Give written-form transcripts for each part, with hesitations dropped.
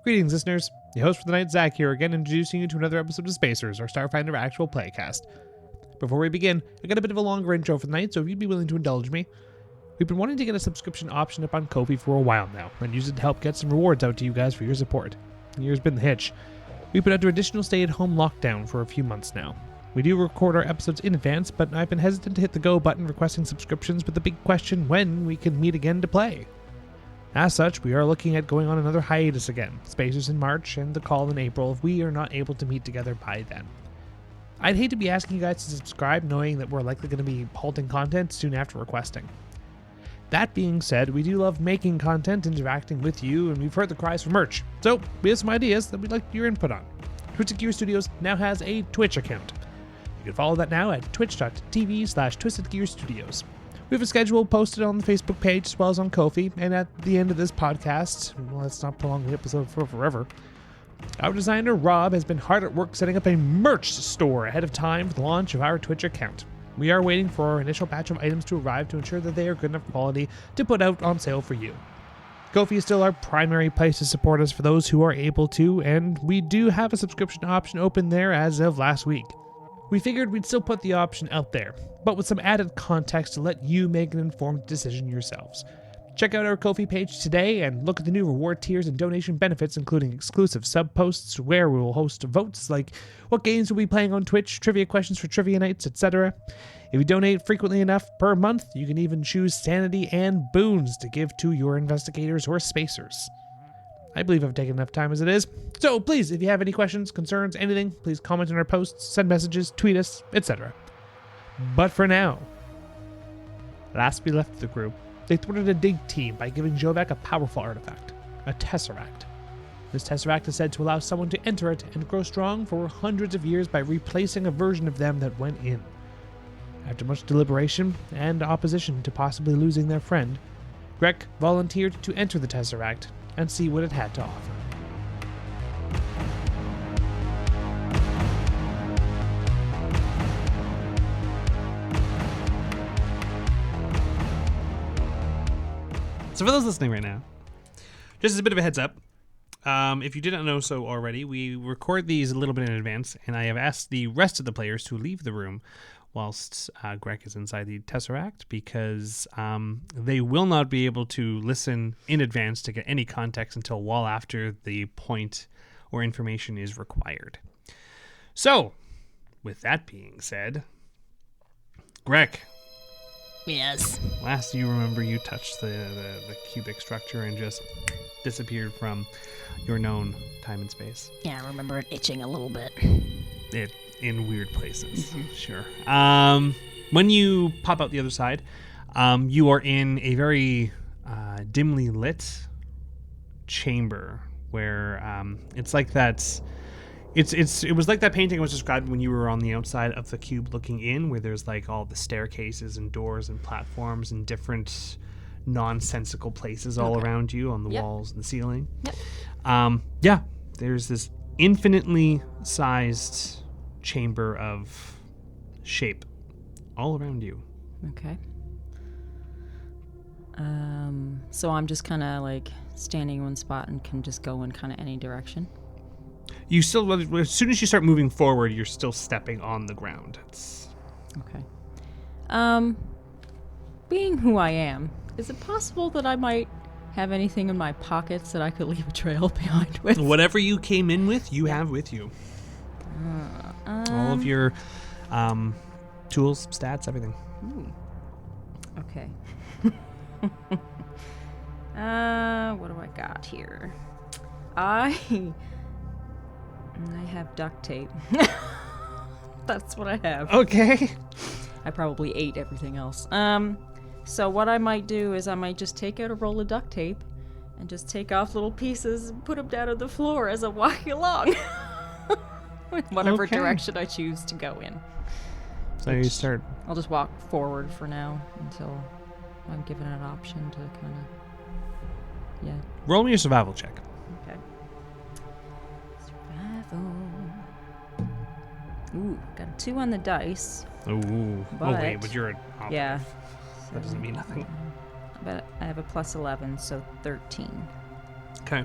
Greetings, listeners. The host for the night, Zach, here again, introducing you to another episode of Spacers, our Starfinder actual playcast. Before we begin, I got a bit of a longer intro for the night, so if you'd be willing to indulge me. We've been wanting to get a subscription option up on Ko-fi for a while now, and use it to help get some rewards out to you guys for your support. Here's been the hitch. We've been under additional stay-at-home lockdown for a few months now. We do record our episodes in advance, but I've been hesitant to hit the go button requesting subscriptions with the big question when we can meet again to play. As such, we are looking at going on another hiatus again, Spacers in March and the call in April if we are not able to meet together by then. I'd hate to be asking you guys to subscribe knowing that we're likely going to be halting content soon after requesting. That being said, we do love making content, interacting with you, and we've heard the cries for merch, so we have some ideas that we'd like your input on. Twisted Gear Studios now has a Twitch account. You can follow that now at twitch.tv/twistedgearstudios. We have a schedule posted on the Facebook page as well as on Ko-fi, and at the end of this podcast, well, let's not prolong the episode for forever, our designer Rob has been hard at work setting up a merch store ahead of time for the launch of our Twitch account. We are waiting for our initial batch of items to arrive to ensure that they are good enough quality to put out on sale for you. Ko-fi is still our primary place to support us for those who are able to, and we do have a subscription option open there as of last week. We figured we'd still put the option out there, but with some added context to let you make an informed decision yourselves. Check out our Ko-fi page today and look at the new reward tiers and donation benefits, including exclusive sub posts where we will host votes like what games we'll be playing on Twitch, trivia questions for trivia nights, etc. If you donate frequently enough per month, you can even choose sanity and boons to give to your investigators or spacers. I believe I've taken enough time as it is. So please, if you have any questions, concerns, anything, please comment on our posts, send messages, tweet us, etc. But for now, last we left the group, they thwarted a dig team by giving Jovek a powerful artifact, a tesseract. This tesseract is said to allow someone to enter it and grow strong for hundreds of years by replacing a version of them that went in. After much deliberation and opposition to possibly losing their friend, Grek volunteered to enter the tesseract and see what it had to offer. So for those listening right now, just as a bit of a heads up, if you didn't know so already, we record these a little bit in advance, and I have asked the rest of the players to leave the room whilst Grek is inside the tesseract, because they will not be able to listen in advance to get any context until well after the point or information is required. So, with that being said, Grek. Yes. Last you remember, you touched the cubic structure and just disappeared from your known time and space. Yeah, I remember it itching a little bit. In weird places, sure. When you pop out the other side, you are in a very dimly lit chamber where it's like that. It was like that painting I was described when you were on the outside of the cube looking in, where there's like all the staircases and doors and platforms and different nonsensical places all around you on the walls and the ceiling. Yep. There's this infinitely sized chamber of shape all around you. Okay. So I'm just kind of like standing in one spot and can just go in kind of any direction. You still, as soon as you start moving forward, you're still stepping on the ground. Okay. Being who I am, is it possible that I might have anything in my pockets that I could leave a trail behind with? Whatever you came in with, you have with you. All of your tools, stats, everything. Ooh. Okay. What do I got here? I have duct tape. That's what I have. Okay. I probably ate everything else. So what I might do is I might just take out a roll of duct tape and just take off little pieces and put them down on the floor as I'm walking along. Whatever direction I choose to go in. So you start... I'll just walk forward for now until I'm given an option to kind of... Yeah. Roll me a survival check. Okay. Survival. Ooh, got a 2 on the dice. Ooh. Oh, wait, but you're an operative. Yeah. That doesn't mean nothing. But I have a plus 11, so 13. Okay.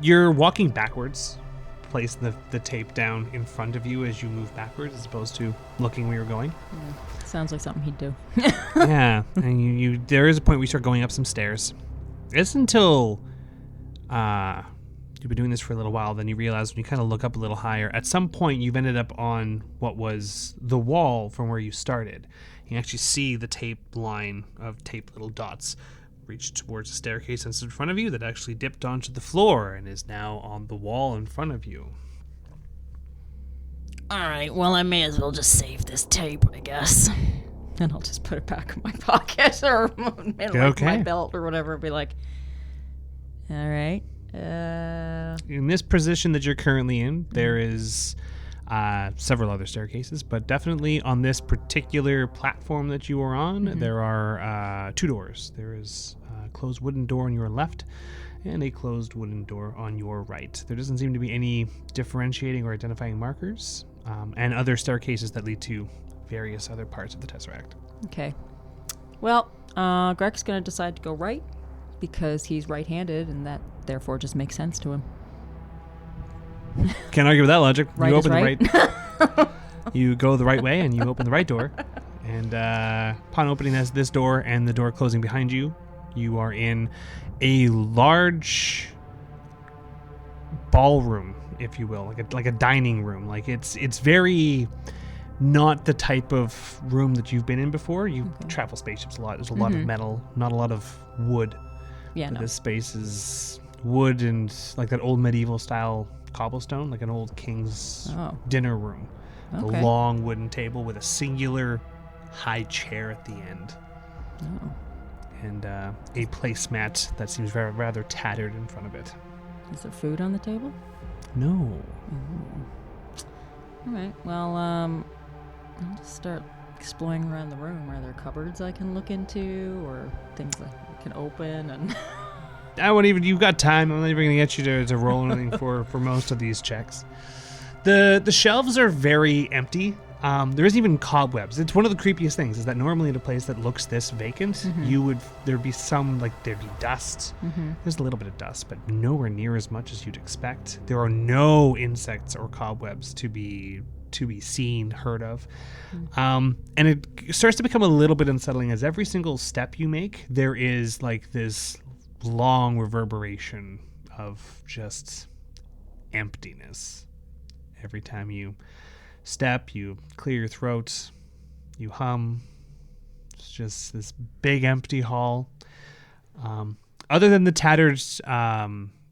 You're walking backwards, placing the tape down in front of you as you move backwards, as opposed to looking where you're going. Yeah. Sounds like something he'd do. Yeah, and you there is a point where you start going up some stairs. It's until you've been doing this for a little while, then you realize when you kind of look up a little higher, at some point you've ended up on what was the wall from where you started. You actually see the tape line of taped little dots reach towards the staircase that's in front of you that actually dipped onto the floor and is now on the wall in front of you. Alright, well, I may as well just save this tape, I guess. And I'll just put it back in my pocket or my belt or whatever. Be like, alright. In this position that you're currently in, there is several other staircases, but definitely on this particular platform that you are on, there are 2 doors. There is a closed wooden door on your left and a closed wooden door on your right. There doesn't seem to be any differentiating or identifying markers, and other staircases that lead to various other parts of the tesseract. Okay. Well, Greg's going to decide to go right because he's right-handed, and that therefore just makes sense to him. Can't argue with that logic. Right You is open right. the right. You go the right way, and you open the right door. And upon opening this door and the door closing behind you, you are in a large ballroom, if you will, like a dining room. Like it's very not the type of room that you've been in before. You travel spaceships a lot. There's a lot of metal, not a lot of wood. Yeah, But no. this space is wood and like that old medieval style cobblestone, like an old king's dinner room. Okay. A long wooden table with a singular high chair at the end. Oh. And a placemat that seems rather tattered in front of it. Is there food on the table? No. All right. Well, I'll just start exploring around the room. Are there cupboards I can look into, or things that I can open? And I won't even. You've got time. I'm not even going to get you to roll anything for most of these checks. The shelves are very empty. There isn't even cobwebs. It's one of the creepiest things is that normally in a place that looks this vacant, there'd be some, like there'd be dust. There's a little bit of dust, but nowhere near as much as you'd expect. There are no insects or cobwebs to be seen, heard of. And it starts to become a little bit unsettling as every single step you make, there is like this long reverberation of just emptiness. Every time you step, you clear your throat, you hum. It's just this big empty hall. Other than the tattered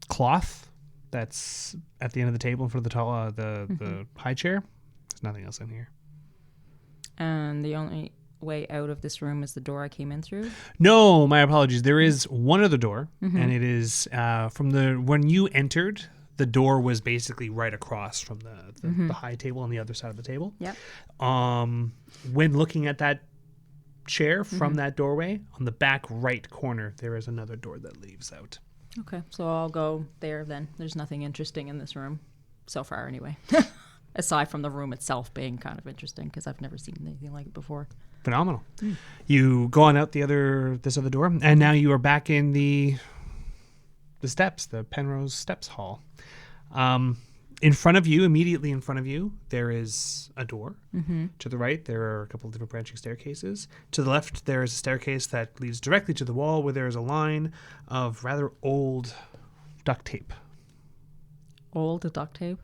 cloth that's at the end of the table in front of the high chair, there's nothing else in here. And the only way out of this room is the door I came in through? No, my apologies. There is one other door, and it is when you entered, the door was basically right across from the high table on the other side of the table. Yep. When looking at that chair from that doorway, on the back right corner, there is another door that leads out. Okay, so I'll go there then. There's nothing interesting in this room, so far anyway. Aside from the room itself being kind of interesting, because I've never seen anything like it before. Phenomenal. You go on out this other door, and now you are back in the steps, the Penrose Steps Hall. In front of you, immediately in front of you, there is a door. To the right, there are a couple of different branching staircases. To the left, there is a staircase that leads directly to the wall where there is a line of rather old duct tape. Old duct tape?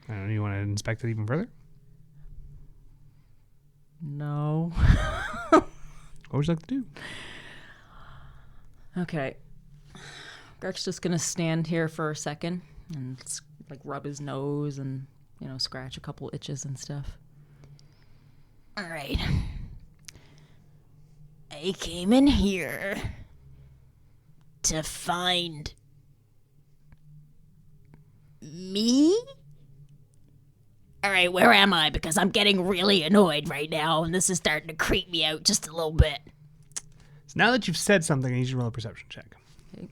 I don't know, you want to inspect it even further? No. What would you like to do? Okay. Greg's just going to stand here for a second and like rub his nose and, scratch a couple itches and stuff. All right. I came in here to find me? All right, where am I? Because I'm getting really annoyed right now, and this is starting to creep me out just a little bit. So now that you've said something, I need you to roll a perception check. Okay.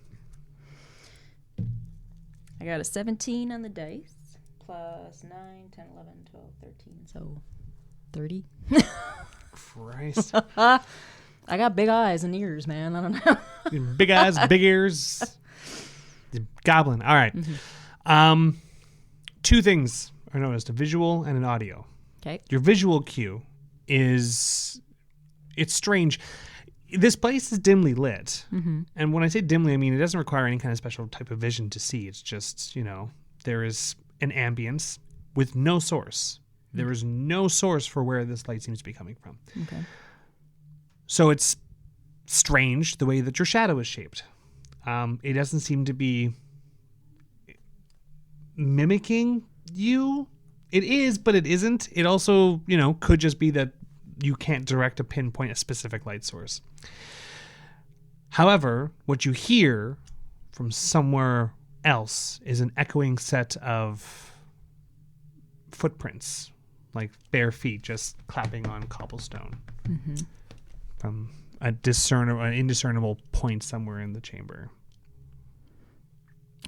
I got a 17 on the dice. plus 9, 10, 11, 12, 13. So 30. Christ. I got big eyes and ears, man. I don't know. Big eyes, big ears. The goblin. All right. Two things are noticed: a visual and an audio. Okay. Your visual cue is, it's strange. This place is dimly lit. And when I say dimly, I mean it doesn't require any kind of special type of vision to see. It's just, there is an ambience with no source. There is no source for where this light seems to be coming from. Okay. So it's strange the way that your shadow is shaped. It doesn't seem to be mimicking you. It is, but it isn't. It also, could just be that you can't direct a pinpoint a specific light source. However, what you hear from somewhere else is an echoing set of footprints, like bare feet just clapping on cobblestone from an indiscernible point somewhere in the chamber.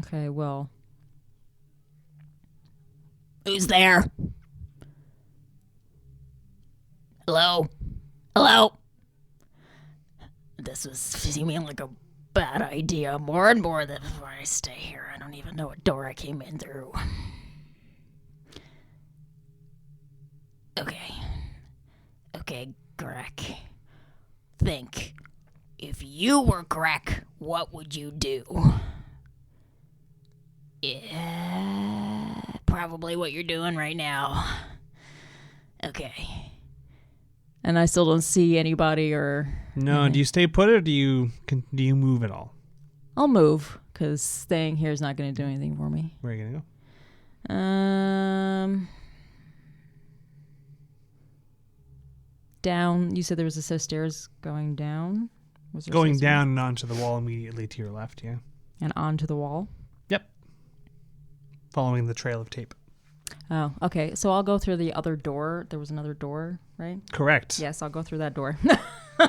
Okay, well. Who's there? Hello? Hello? This was seeming like a bad idea more and more the more I stay here. I don't even know what door I came in through. Okay, Grek. Think. If you were Grek, what would you do? Yeah, probably what you're doing right now. Okay. And I still don't see anybody or... No, do you stay put or do you move at all? I'll move, because staying here is not going to do anything for me. Where are you going to go? Down. You said there was a set of stairs going down? Was there Going stairs down and onto the wall immediately to your left, yeah. and onto the wall? Yep. Following the trail of tape. Oh, okay. So I'll go through the other door. There was another door, right? Correct. Yes, I'll go through that door.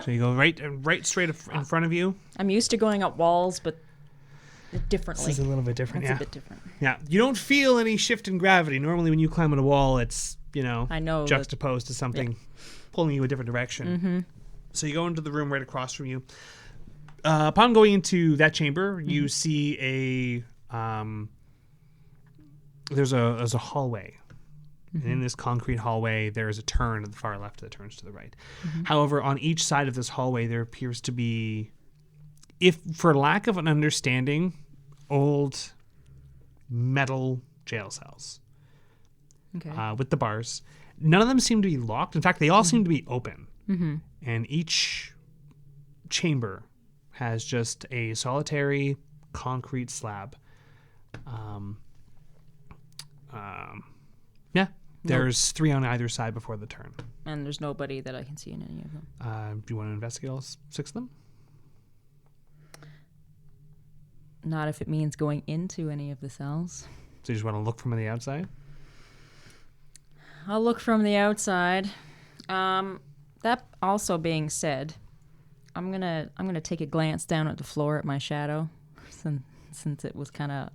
So you go right straight in front of you. I'm used to going up walls, but differently. This is a little bit different, It's yeah. a bit different. Yeah. You don't feel any shift in gravity. Normally when you climb on a wall, it's, I know juxtaposed to something pulling you a different direction. So you go into the room right across from you. Upon going into that chamber, you see there's a hallway. And in this concrete hallway, there is a turn to the far left that turns to the right. However, on each side of this hallway, there appears to be, if for lack of an understanding, old metal jail cells with the bars. None of them seem to be locked. In fact, they all seem to be open. And each chamber has just a solitary concrete slab. There's 3 on either side before the turn. And there's nobody that I can see in any of them. Do you want to investigate all 6 of them? Not if it means going into any of the cells. So you just want to look from the outside? I'll look from the outside. That also being said, I'm gonna take a glance down at the floor at my shadow, since it was kind of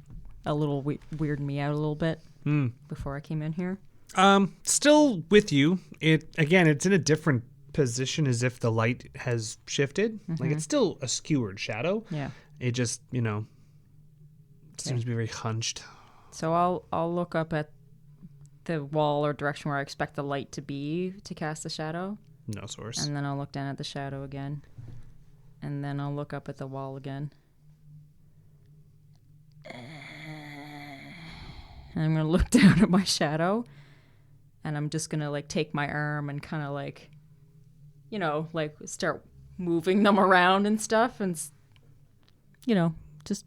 a little weirding me out a little bit before I came in here. Still with you. It's in a different position, as if the light has shifted. Like it's still a skewered shadow. Yeah. It just seems to be very hunched. So I'll look up at the wall or direction where I expect the light to be to cast the shadow. No source. And then I'll look down at the shadow again. And then I'll look up at the wall again. And I'm going to look down at my shadow. And I'm just going to take my arm and kind of start moving them around and stuff. And, just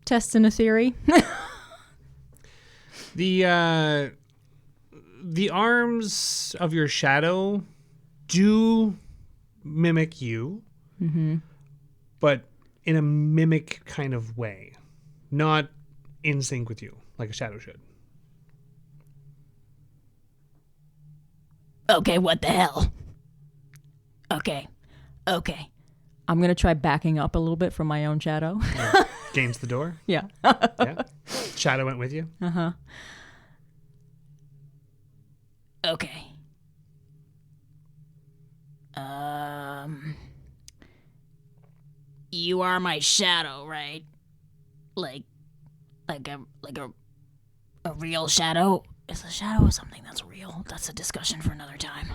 testing a theory. The arms of your shadow do mimic you, but in a mimic kind of way, not in sync with you, like a shadow should. Okay, what the hell? Okay. I'm going to try backing up a little bit from my own shadow. Gains the door? Yeah. Yeah. Shadow went with you. Uh-huh. Okay. You are my shadow, right? Like a real shadow? Is a shadow something that's real? That's a discussion for another time.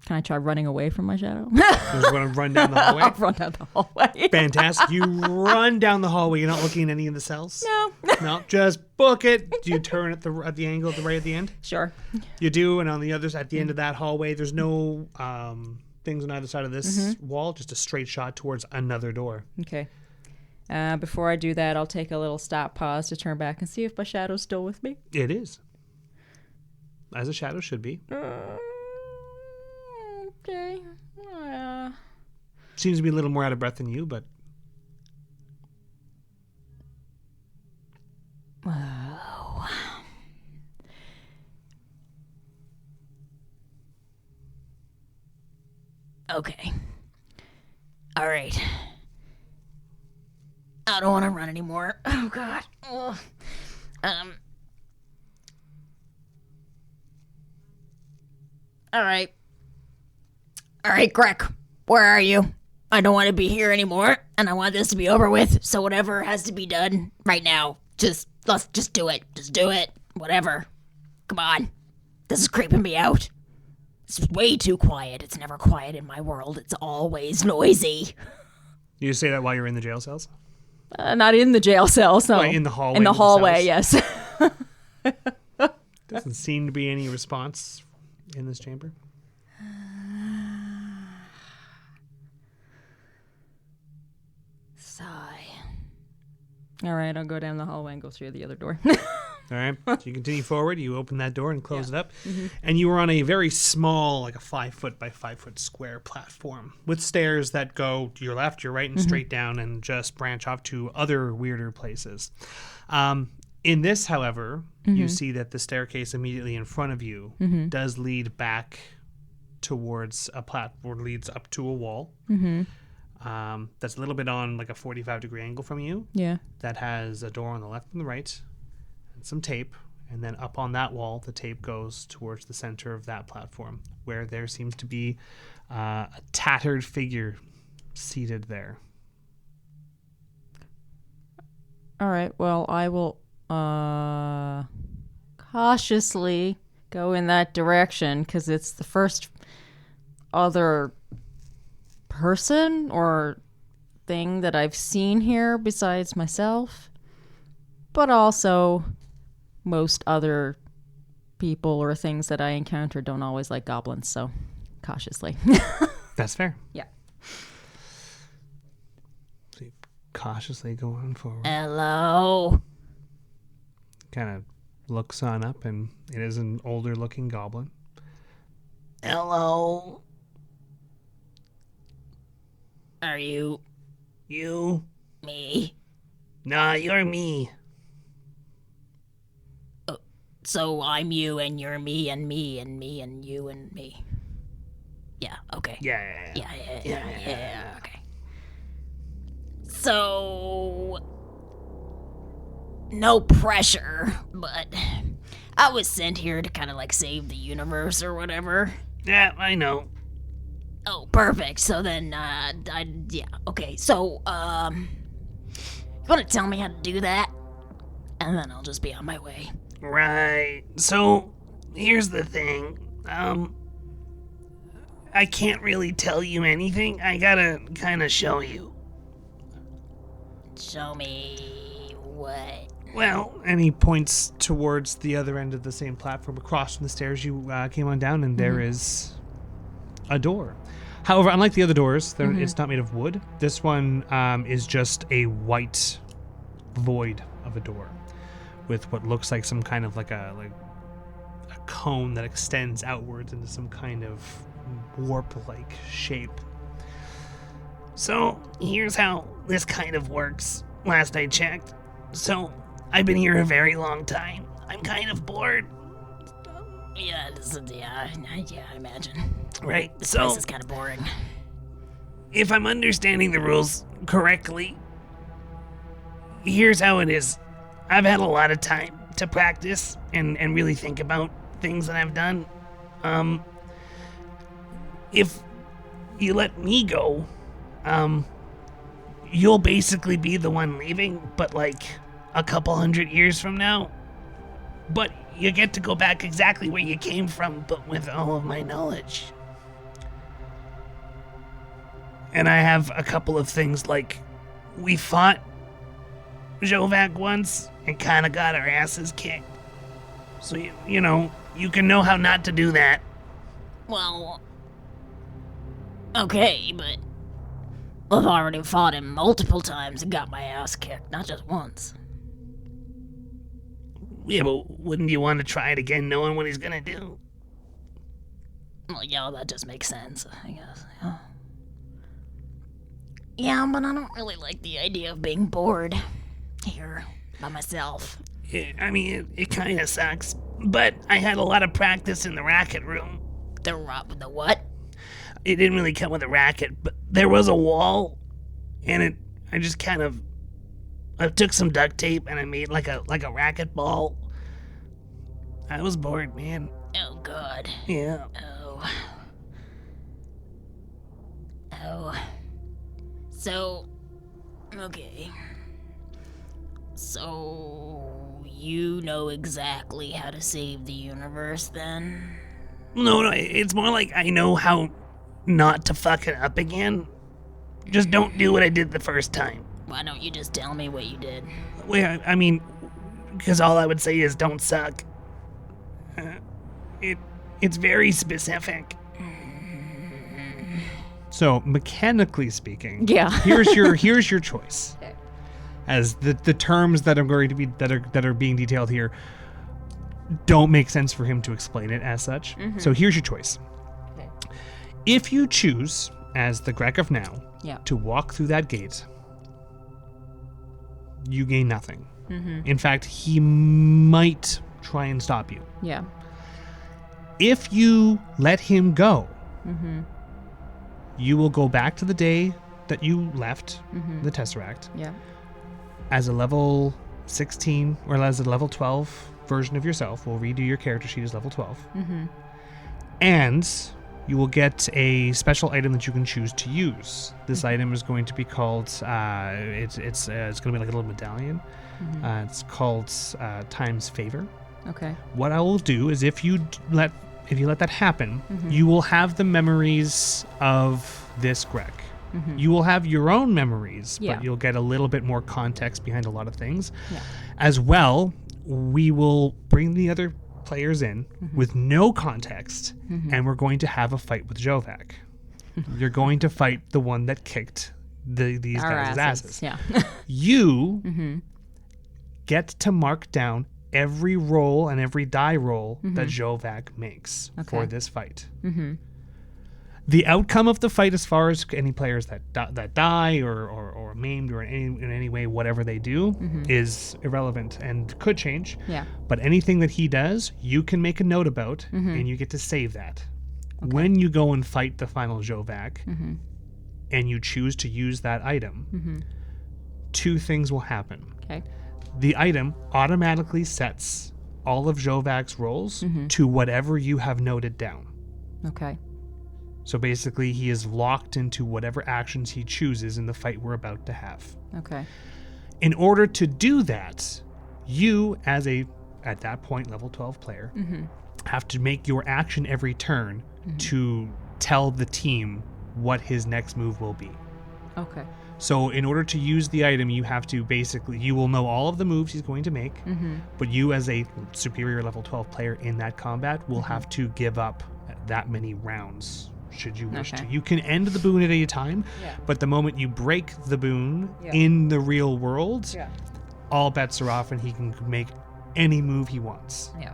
Can I try running away from my shadow? You just want to run down the hallway? I'll run down the hallway. Fantastic. You run down the hallway. You're not looking at any of the cells? No. No, just book it. Do you turn at the angle right at the end? Sure. You do, and on the others, at the end of that hallway, there's no things on either side of this wall, just a straight shot towards another door. Okay. Before I do that, I'll take a little pause to turn back and see if my shadow's still with me. It is. As a shadow should be. Okay. Seems to be a little more out of breath than you, but... Whoa. Okay. All right. I don't want to run anymore. Oh, God. Ugh. All right. All right, Grek, where are you? I don't want to be here anymore, and I want this to be over with, so whatever has to be done right now, let's just do it. Just do it. Whatever. Come on. This is creeping me out. It's way too quiet. It's never quiet in my world. It's always noisy. You say that while you're in the jail cells? Not in the jail cells, no. Like in the hallway? In the hallway, yes. Doesn't seem to be any response in this chamber. Sigh. All right, I'll go down the hallway and go through the other door. All right. So you continue forward. You open that door and close it up. Mm-hmm. And you are on a very small, like a 5 foot by 5 foot square platform with stairs that go to your left, your right, and straight down and just branch off to other weirder places. In this, however, you see that the staircase immediately in front of you does lead back towards a platform, leads up to a wall. That's a little bit on like a 45-degree angle from you. Yeah. That has a door on the left and the right. Some tape, and then up on that wall the tape goes towards the center of that platform where there seems to be a tattered figure seated there. All right, well, I will cautiously go in that direction because it's the first other person or thing that I've seen here besides myself, but also most other people or things that I encounter don't always like goblins, so cautiously. That's fair. Yeah. So you cautiously go on forward. Hello. Kind of looks on up, and it is an older looking goblin. Hello. Are you? You? Me? Nah, you're me. So I'm you and you're me and me and me and you and me. Yeah, okay. Yeah, Okay. So, no pressure, but I was sent here to kind of like save the universe or whatever. Yeah, I know. Oh, perfect. So then, okay. So, you want to tell me how to do that? And then I'll just be on my way. Right. So, here's the thing. I can't really tell you anything. I gotta kind of show you. Show me what? Well, and he points towards the other end of the same platform across from the stairs you came on down, and there is a door. However, unlike the other doors, it's not made of wood. This one is just a white void of a door with what looks like some kind of like a cone that extends outwards into some kind of warp-like shape. So, here's how this kind of works, last I checked. So, I've been here a very long time. I'm kind of bored. Yeah, I imagine. Right, This so... place is kind of boring. if I'm understanding the rules correctly, here's how it is. I've had a lot of time to practice and really think about things that I've done. If you let me go, you'll basically be the one leaving, but like a couple 100 years from now. But you get to go back exactly where you came from, but with all of my knowledge. And I have a couple of things like, we fought Jovac once and kind of got our asses kicked. So, you know, you can know how not to do that. Well, okay, but I've already fought him multiple times and got my ass kicked, not just once. Yeah, but wouldn't you want to try it again knowing what he's gonna do? Well, yeah, that just makes sense, I guess. Yeah, but I don't really like the idea of being bored here by myself. Yeah, I mean, it kind of sucks, but I had a lot of practice in the racket room. The what? It didn't really come with a racket, but there was a wall, and I took some duct tape and I made like a racket ball. I was bored, man. Oh, God. Yeah. Oh. So, okay. So, you know exactly how to save the universe, then? No, it's more like I know how not to fuck it up again. Just don't do what I did the first time. Why don't you just tell me what you did? Well, I mean, because all I would say is don't suck. It's very specific. So mechanically speaking, Yeah. here's your choice. Okay. As the terms that are going to be that are being detailed here don't make sense for him to explain it as such. So here's your choice. Okay. If you choose, as the Grek of now, Yeah. to walk through that gate, you gain nothing. In fact, he might try and stop you. Yeah. If you let him go, you will go back to the day that you left the tesseract Yeah. as a level 16 or as a level 12 version of yourself. We'll redo your character sheet as level 12. And you will get a special item that you can choose to use. This item is going to be called, it's going to be like a little medallion. It's called Time's Favor. Okay. What I will do is if you let that happen, you will have the memories of this Grek. You will have your own memories, Yeah. but you'll get a little bit more context behind a lot of things. Yeah. As well, we will bring the other players in with no context, and we're going to have a fight with Jovac. You're going to fight the one that kicked these Our guys' asses. Yeah. You get to mark down every roll and every die roll that Jovac makes for this fight. The outcome of the fight, as far as any players that die or maimed or in any way, whatever they do, is irrelevant and could change. Yeah. But anything that he does, you can make a note about, and you get to save that. When you go and fight the final Jovac, and you choose to use that item, two things will happen. Okay. The item automatically sets all of Jovac's rolls to whatever you have noted down. Okay. So basically, he is locked into whatever actions he chooses in the fight we're about to have. Okay. In order to do that, you, as at that point, level 12 player, have to make your action every turn to tell the team what his next move will be. Okay. So in order to use the item, you have to you will know all of the moves he's going to make, but you as a superior level 12 player in that combat will have to give up that many rounds should you wish to. You can end the boon at any time, but the moment you break the boon in the real world, all bets are off and he can make any move he wants. Yeah.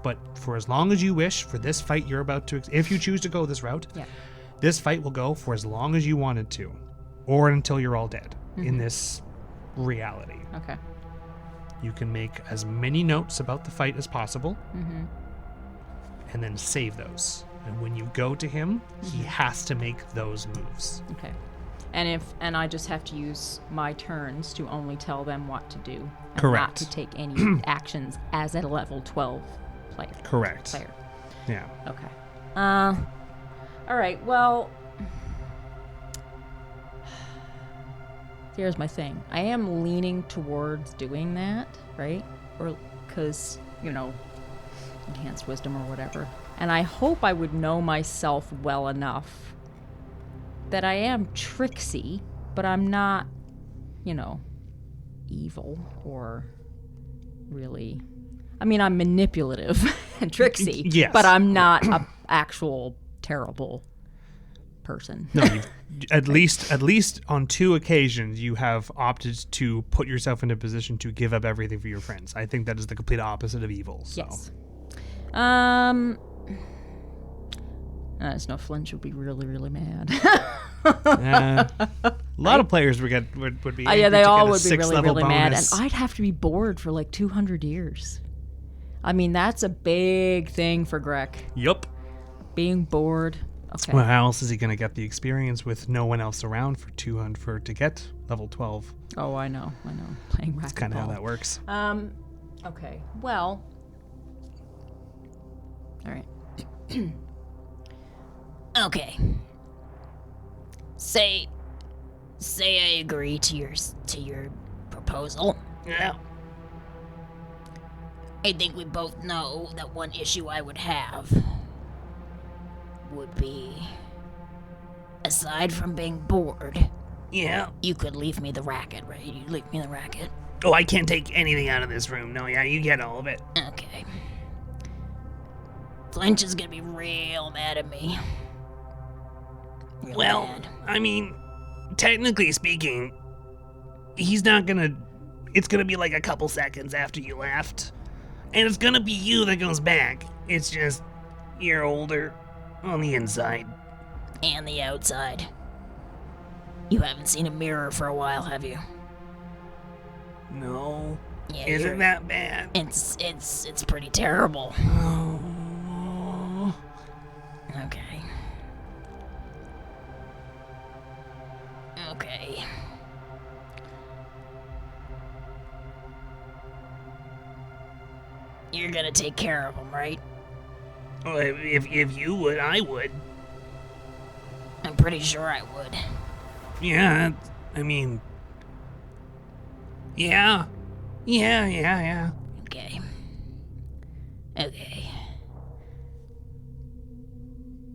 But for as long as you wish, for this fight you're about to, if you choose to go this route, this fight will go for as long as you want it to, or until you're all dead in this reality. Okay. You can make as many notes about the fight as possible, and then save those. And when you go to him, he has to make those moves. Okay. And I just have to use my turns to only tell them what to do. And Correct. Not to take any actions as a level 12 player. Correct. Player. Yeah. Okay. All right. Well, here's my thing. I am leaning towards doing that, right? Or because, enhanced wisdom or whatever. And I hope I would know myself well enough that I am tricksy, but I'm not, evil or really. I mean, I'm manipulative and tricksy, Yes. but I'm not an actual terrible person. No, at least on 2 occasions you have opted to put yourself in a position to give up everything for your friends. I think that is the complete opposite of evil. So. Yes. Snow Flinch would be really, really mad. A lot of players would be. Yeah, angry they to all get a would be 6th really, level really mad, and bonus. I'd have to be bored for like 200 years. I mean, that's a big thing for Grek. Yup. Being bored. Okay. Well, how else is he going to get the experience with no one else around for 200 to get level 12? Oh, I know. Playing racquetball. That's kind of how that works. Okay. Well. All right. Okay. Say I agree to your proposal. Yeah. I think we both know that one issue I would have would be, aside from being bored, Yeah. you could leave me the racket, right? You leave me the racket. Oh, I can't take anything out of this room. No, yeah, you get all of it. Okay. Flinch is gonna be real mad at me. Real Well, mad. I mean, technically speaking, he's not gonna. It's gonna be like a couple seconds after you left. And it's gonna be you that goes back. It's just, you're older on the inside. And the outside. You haven't seen a mirror for a while, have you? No. Yeah, Isn't that bad? It's pretty terrible. Oh. Okay. Okay. You're gonna take care of him, right? Well, if you would, I would. I'm pretty sure I would. Yeah, I mean. Yeah. Yeah. Okay. Okay.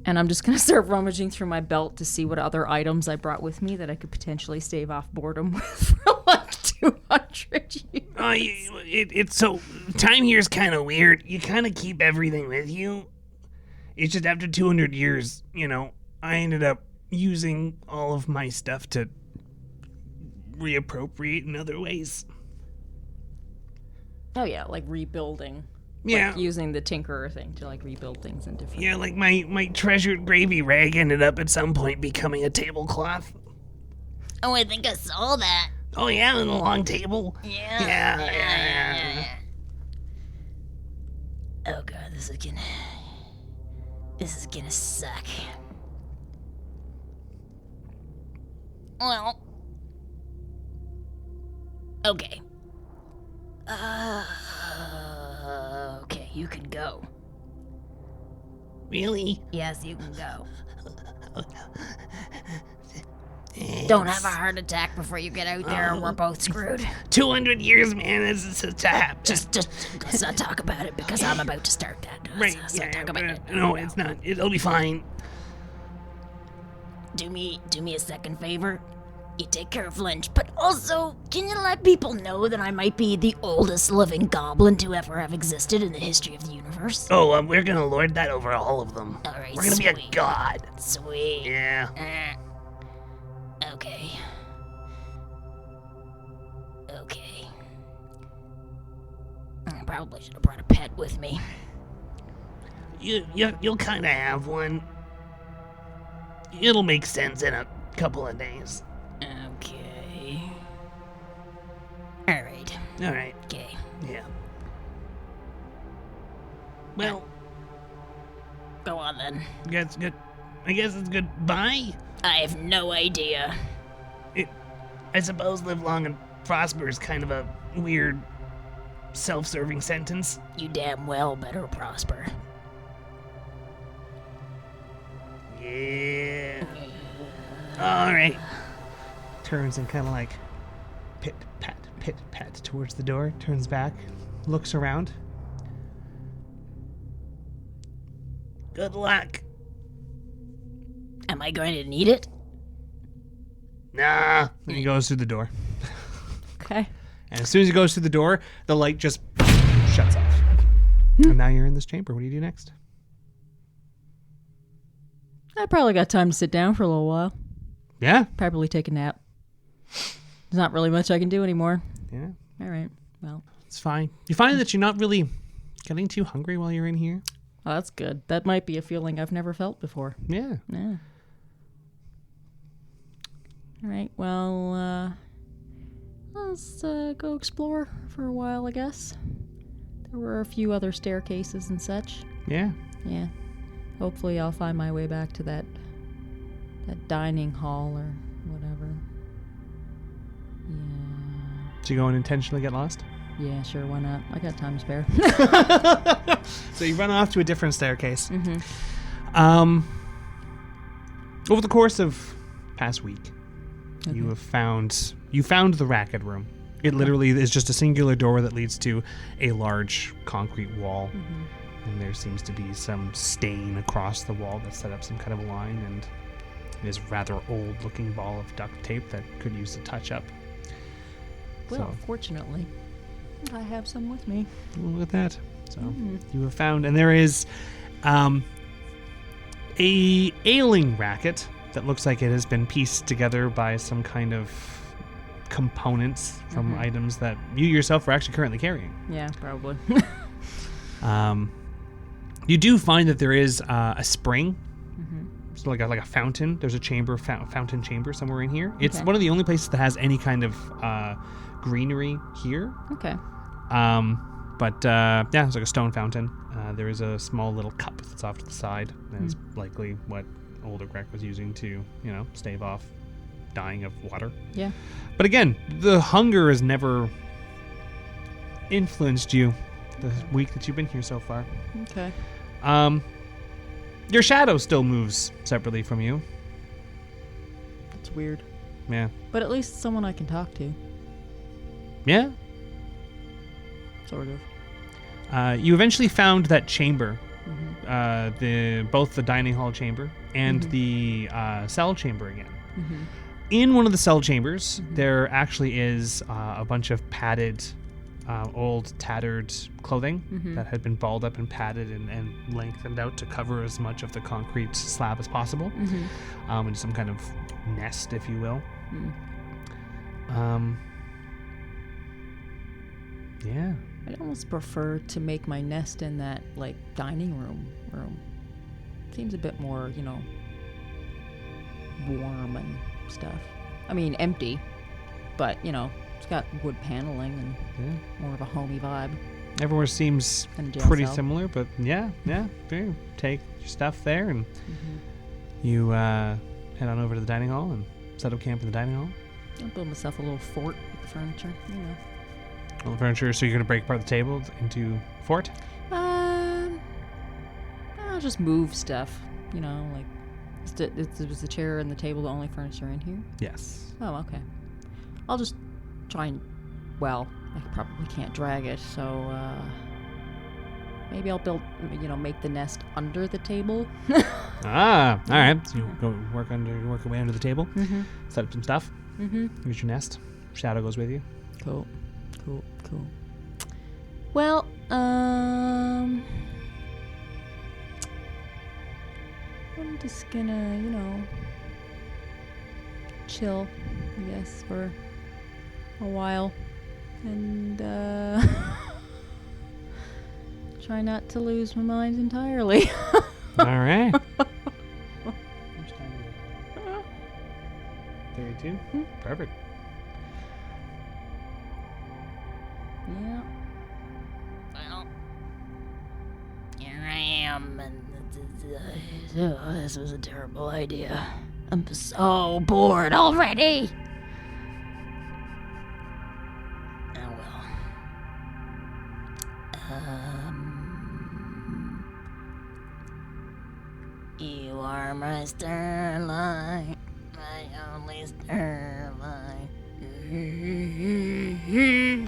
And I'm just going to start rummaging through my belt to see what other items I brought with me that I could potentially stave off boredom with for like 200 years. It's so. Time here is kind of weird. You kind of keep everything with you. It's just after 200 years, I ended up using all of my stuff to reappropriate in other ways. Oh, yeah, like rebuilding. Yeah. Like using the tinkerer thing to like rebuild things in different. Yeah, like my treasured gravy rag ended up at some point becoming a tablecloth. Oh, I think I saw that. Oh yeah, on the long table. Yeah. Yeah. Oh god, this is gonna suck. Well. Okay. Okay, you can go. Really? Yes, you can go. Don't have a heart attack before you get out there, or we're both screwed. 200 years, man. This is such a hap. Just let's not talk about it because I'm about to start that. Right. Let's not Yeah, talk about it. no, it's not. It'll be fine. Do me a second favor. You take care of Lynch, but also, can you let people know that I might be the oldest living goblin to ever have existed in the history of the universe? Oh, we're gonna lord that over all of them. All right, We're gonna be a sweet. god. Sweet. Yeah. Okay. Okay. I probably should have brought a pet with me. You'll kind of have one. It'll make sense in a couple of days. Okay. All right. All right. Okay. Yeah. Well, Go on then. That's good. I guess it's goodbye. I have no idea. I suppose live long and prosper is kind of a weird, self-serving sentence. You damn well better prosper. Yeah. All right. Turns and kind of like pit pat towards the door. Turns back, looks around. Good luck. Am I going to need it? Nah. And he goes through the door. Okay. And as soon as he goes through the door, the light just shuts off. And now you're in this chamber. What do you do next? I probably got time to sit down for a little while. Yeah. Probably take a nap. There's not really much I can do anymore. Yeah. All right. Well, It's fine. You find that you're not really getting too hungry while you're in here. oh, that's good. That might be a feeling I've never felt before. Yeah. Yeah. All right. Well, let's go explore for a while, I guess. There were a few other staircases and such. Yeah. Yeah. Hopefully I'll find my way back to that dining hall or whatever. Yeah. Did you go and intentionally get lost? Yeah, sure, why not? I got time to spare. So you run off to a different staircase. Mm-hmm. Over the course of past week, you found the racket room. It literally is just a singular door that leads to a large concrete wall. And there seems to be some stain across the wall that set up some kind of a line, and it is a rather old looking ball of duct tape that could use a touch up. Well, fortunately, I have some with me. Look at that. So you have found, and there is a ailing racket that looks like it has been pieced together by some kind of components from items that you yourself are actually currently carrying. Yeah, probably. You do find that there is a spring, so like a fountain. There's a chamber, fountain chamber somewhere in here. It's one of the only places that has any kind of greenery here. Okay. But yeah, it's like a stone fountain. There is a small little cup that's off to the side. That's likely what older Grek was using to, stave off dying of water. Yeah. But again, the hunger has never influenced you the week that you've been here so far. Okay. Your shadow still moves separately from you. That's weird. Yeah. But at least someone I can talk to. Yeah. Sort of. You eventually found that chamber, both the dining hall chamber and the cell chamber again. In one of the cell chambers, there actually is a bunch of padded, old, tattered clothing that had been balled up and padded and lengthened out to cover as much of the concrete slab as possible, in some kind of nest, if you will. Yeah. I'd almost prefer to make my nest in that, dining room. Seems a bit more, warm and stuff. I mean, empty, but, it's got wood paneling and more of a homey vibe. Everywhere seems than a jail pretty cell. similar, but yeah. You take your stuff there and you head on over to the dining hall and set up camp in the dining hall. I'll build myself a little fort with the furniture, All the furniture, so you're going to break apart the table into fort? I'll just move stuff, is the chair and the table the only furniture in here? Yes. Oh, okay. I'll just try and, I probably can't drag it, so, maybe I'll build, make the nest under the table. All right. So you go work your way under the table, set up some stuff. Here's your nest. Shadow goes with you. Cool. Well, I'm just gonna, chill, I guess, for a while. And, try not to lose my mind entirely. All right. 32? Perfect. Well, here I am, and This was a terrible idea. I'm so bored already. Oh well. You are my starlight, my only starlight.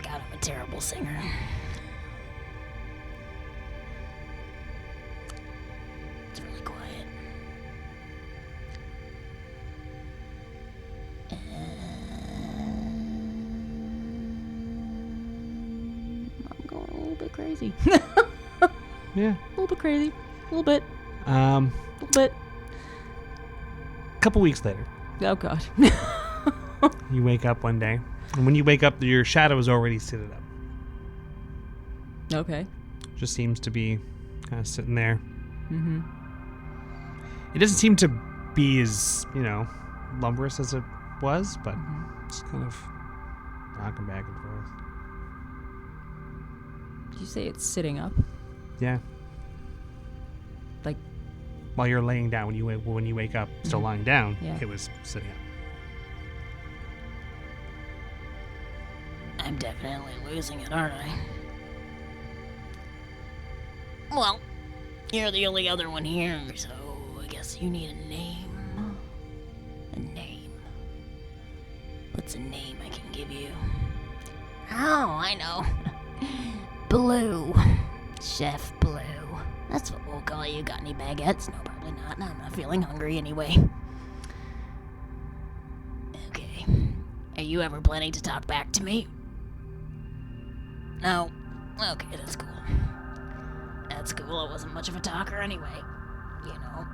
God, I'm a terrible singer. It's really quiet. I'm going a little bit crazy. Yeah. A little bit crazy. A little bit. A But couple weeks later, Oh God. you wake up one day, and when you wake up, your shadow is already seated up. Okay. Just seems to be kind of sitting there. Mm-hmm. It doesn't seem to be as, lumberous as it was, but it's kind of rocking back and forth. Did you say it's sitting up? Yeah. Like, While you're laying down, when you wake up, still lying down, Yeah. it was sitting up. I'm definitely losing it, aren't I? Well, you're the only other one here, so I guess you need a name. A name. What's a name I can give you? Oh, I know. Blue. Chef Blue. That's what we'll call you. Got any baguettes? No, probably not. No, I'm not feeling hungry anyway. Okay. Are you ever planning to talk back to me? No. Okay, that's cool. That's cool. I wasn't much of a talker anyway. You know.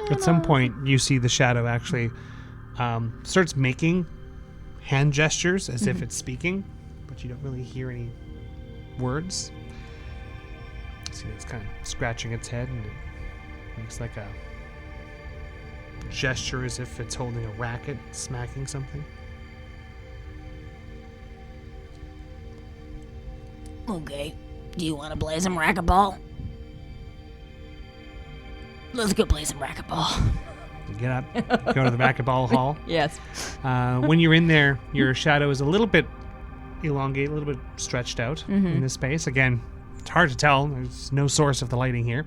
At some point, you see the shadow actually starts making hand gestures as if it's speaking, but you don't really hear any words. See, it's kind of scratching its head, and it makes like a gesture as if it's holding a racket, smacking something. Okay. Do you want to play some racquetball? Let's go play some racquetball. You get up, go to the racquetball hall. yes. When you're in there, your shadow is a little bit elongated, a little bit stretched out in this space. Again, it's hard to tell. There's no source of the lighting here.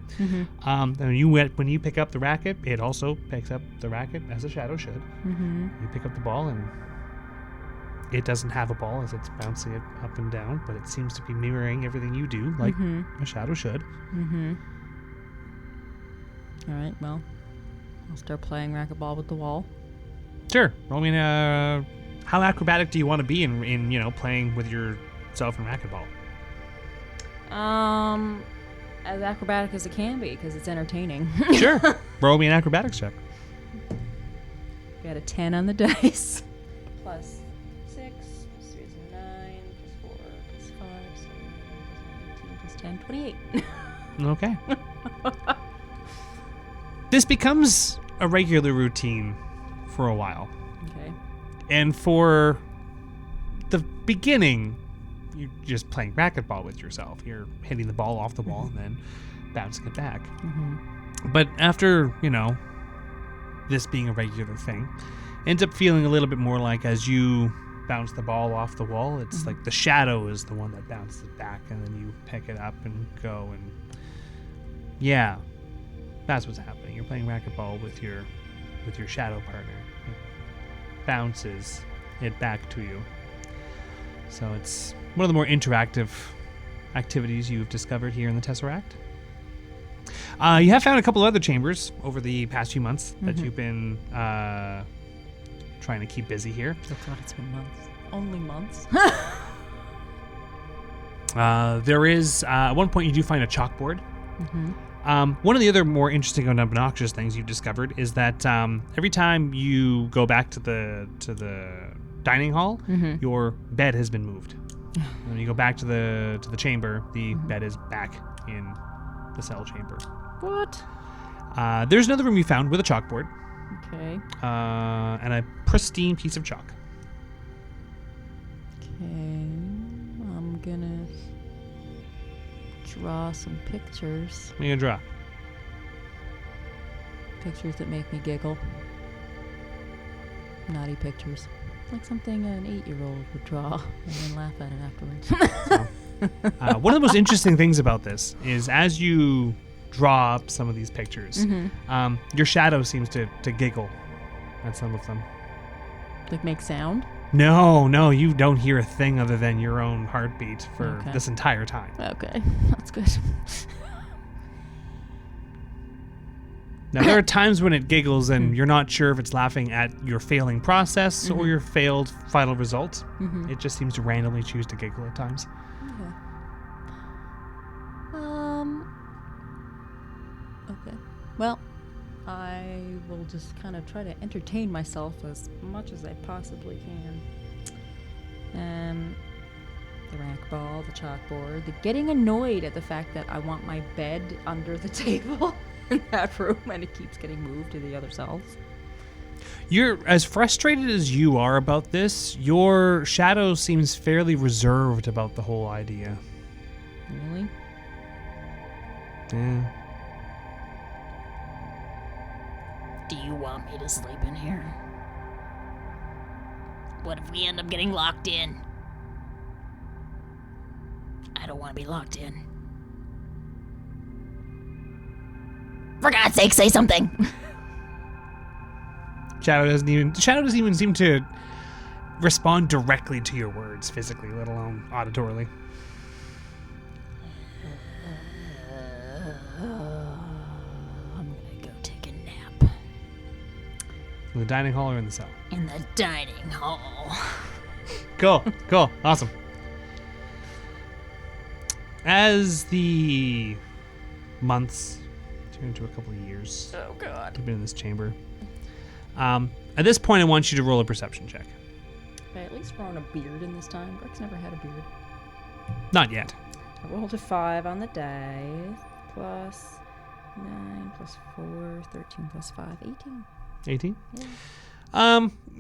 And when you pick up the racket, it also picks up the racket as a shadow should. You pick up the ball, and it doesn't have a ball as it's bouncing it up and down, but it seems to be mirroring everything you do, like a shadow should. All right. Well, I'll start playing racquetball with the wall. Sure. Roll me how acrobatic do you want to be in playing with yourself in racquetball? As acrobatic as it can be, because it's entertaining. Sure. Roll me an acrobatics check. Got a 10 on the dice. Plus 6, plus 3 is 9, plus 4, plus 5, 7, plus 18, plus 10, 28. Okay. This becomes a regular routine for a while. Okay. And for the beginning, you're just playing racquetball with yourself. You're hitting the ball off the wall and then bouncing it back. But after, this being a regular thing, ends up feeling a little bit more like as you bounce the ball off the wall, it's like the shadow is the one that bounces it back, and then you pick it up and go, and yeah, that's what's happening. You're playing racquetball with your shadow partner. It bounces it back to you. So it's one of the more interactive activities you've discovered here in the Tesseract. You have found a couple of other chambers over the past few months that you've been trying to keep busy here. I thought it's been months. Only months? There is, at one point you do find a chalkboard. One of the other more interesting and obnoxious things you've discovered is that every time you go back to the dining hall, your bed has been moved. When you go back to the chamber, the bed is back in the cell chamber. What? There's another room you found with a chalkboard. Okay. And a pristine piece of chalk. Okay. I'm gonna draw some pictures. What are you gonna draw? Pictures that make me giggle. Naughty pictures. Like something an 8-year-old would draw and then laugh at it afterwards. One of the most interesting things about this is as you draw up some of these pictures, your shadow seems to giggle at some of them. Like make sound? No, you don't hear a thing other than your own heartbeat for this entire time. Okay, that's good. Now, there are times when it giggles and you're not sure if it's laughing at your failing process or your failed final result. It just seems to randomly choose to giggle at times. Okay. Well, I will just kind of try to entertain myself as much as I possibly can. The racquetball, the chalkboard, the getting annoyed at the fact that I want my bed under the table in that room and it keeps getting moved to the other cells. You're as frustrated as you are about this. Your shadow seems fairly reserved about the whole idea. Really? Yeah. Do you want me to sleep in here? What if we end up getting locked in? I don't want to be locked in. For God's sake, say something! Shadow doesn't even seem to respond directly to your words physically, let alone auditorily. I'm gonna go take a nap. In the dining hall or in the cell? In the dining hall. Cool, awesome. As the months turn into a couple of years, Oh, God. you've been in this chamber. At this point, I want you to roll a perception check. Okay, at least growing a beard in this time. Greg's never had a beard. Not yet. I rolled a 5 on the dice. Plus 9 plus 4, 13 plus 5, 18. 18?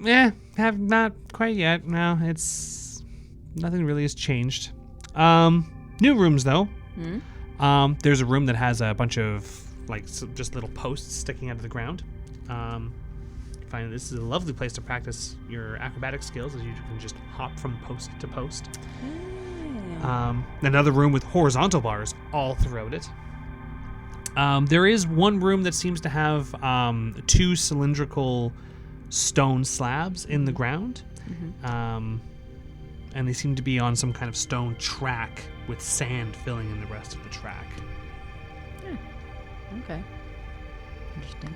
Yeah. Have not quite yet. No, it's nothing really has changed. New rooms though. There's a room that has a bunch of just little posts sticking out of the ground. Find this is a lovely place to practice your acrobatic skills, as you can just hop from post to post. Another room with horizontal bars all throughout it. There is one room that seems to have 2 cylindrical stone slabs in the ground. And they seem to be on some kind of stone track with sand filling in the rest of the track. Okay. Interesting.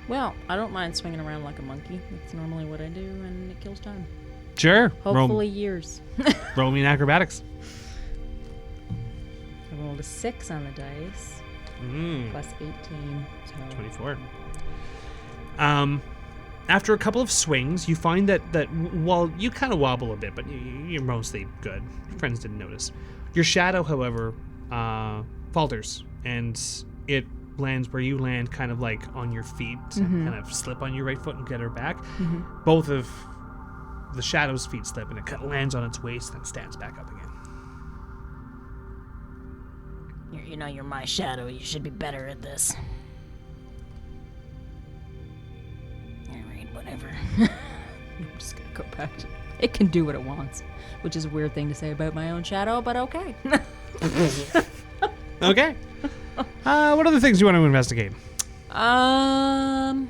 Well, I don't mind swinging around like a monkey. That's normally what I do, and it kills time. Sure. Hopefully years. Roll me in acrobatics. I rolled a 6 on the dice. Plus 18. So 24. After a couple of swings, you find that while you kind of wobble a bit, but you're mostly good. Your friends didn't notice. Your shadow, however, falters, and it lands where you land, kind of like on your feet, and kind of slip on your right foot and get her back. Both of the shadow's feet slip, and it kind of lands on its waist and stands back up again. You know you're my shadow. You should be better at this. Alright, whatever. I'm just gonna go back to it. Can do what it wants, which is a weird thing to say about my own shadow, but okay. Okay. What other things do you want to investigate? I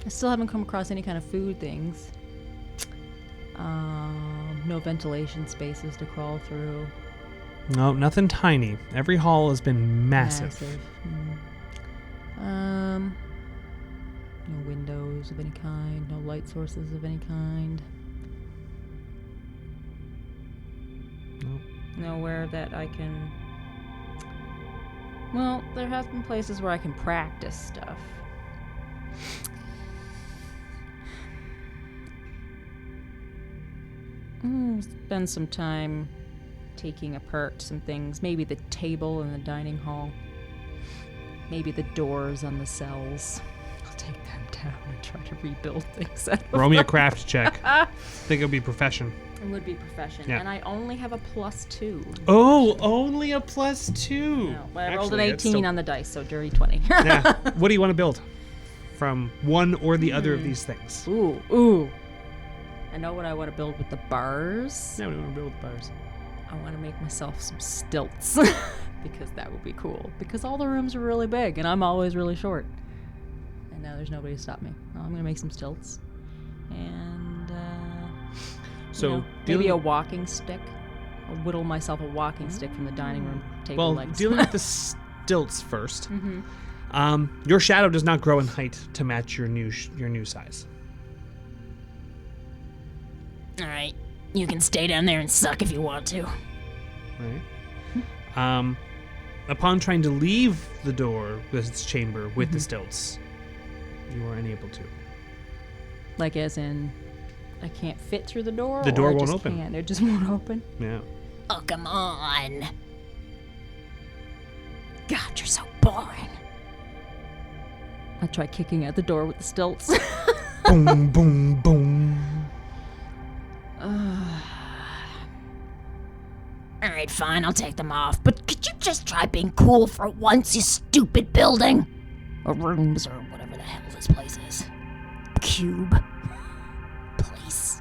still haven't come across any kind of food things. No ventilation spaces to crawl through. No, nothing tiny. Every hall has been massive. No windows of any kind, no light sources of any kind. Nope. Nowhere that I can... Well, there have been places where I can practice stuff. Spend some time taking apart some things. Maybe the table in the dining hall. Maybe the doors on the cells. I'll take them down and try to rebuild things. out of Roll me a them. craft check. I think it would be profession. It would be profession, Yeah. and I only have a +2. Oh, only a +2. No, but I rolled an Actually, that's 18 still- on the dice, so dirty 20. Yeah. What do you want to build? From one or the other of these things. Ooh. I know what I want to build with the bars. Yeah, we want to build with bars. I want to make myself some stilts because that would be cool. Because all the rooms are really big and I'm always really short. And now there's nobody to stop me. Well, I'm going to make some stilts. And, So maybe a walking stick. I'll whittle myself a walking stick from the dining room table legs. dealing with the stilts first. Your shadow does not grow in height to match your new size. All right. You can stay down there and suck if you want to. Right. Upon trying to leave the door, this chamber with the stilts, you are unable to. Like as in, I can't fit through the door? The door or I won't just open. Can't? It just won't open? Yeah. Oh, come on. God, you're so boring. I try kicking at the door with the stilts. Boom, boom, boom. All right, fine, I'll take them off. But could you just try being cool for once, you stupid building? Or rooms, or whatever the hell this place is. Cube. Place.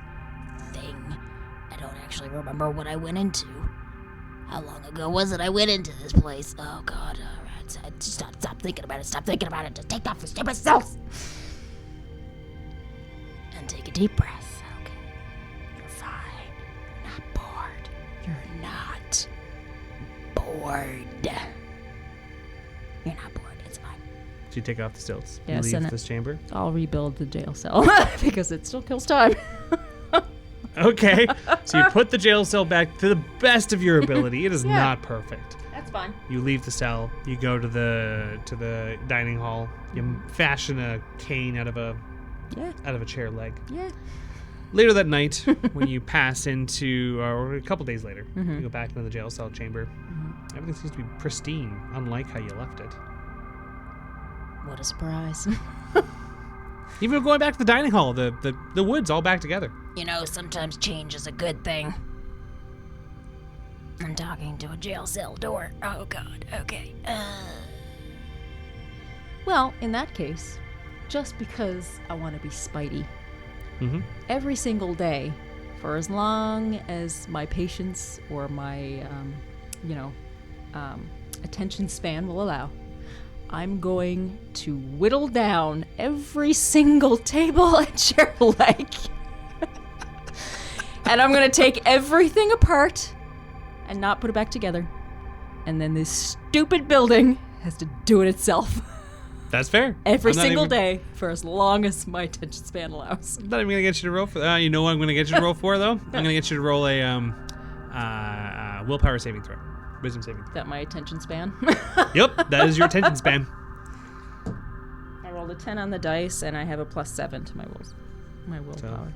Thing. I don't actually remember what I went into. How long ago was it I went into this place? Oh, God. All right, stop thinking about it. Stop thinking about it. Just take off your stupid selves. And take a deep breath. Okay. You're fine. You're not bored. You're not bored. You're not bored. It's fine. So you take off the stilts. Yes, you leave and this chamber. I'll rebuild the jail cell because it still kills time. Okay. So you put the jail cell back to the best of your ability. It is Yeah. not perfect. That's fine. You leave the cell. You go to the dining hall. You fashion a cane out of a chair leg. Yeah. Later that night, when you pass into, or a couple days later, you go back into the jail cell chamber. Everything seems to be pristine, unlike how you left it. What a surprise. Even going back to the dining hall, the wood's all back together. You know, sometimes change is a good thing. I'm talking to a jail cell door. Oh, God. Okay. Well, in that case, just because I want to be Spidey, every single day, for as long as my patience or my, attention span will allow, I'm going to whittle down every single table and chair leg. And I'm going to take everything apart and not put it back together. And then this stupid building has to do it itself. That's fair. Every I'm not single even- day for as long as my attention span allows. I'm not even gonna get you to roll for that. You know what I'm gonna get you to roll for though? I'm gonna get you to roll a willpower saving throw, wisdom saving Is that my attention span? throw. Yep, that is your attention span. I rolled a 10 on the dice, and I have a +7 to my willpower.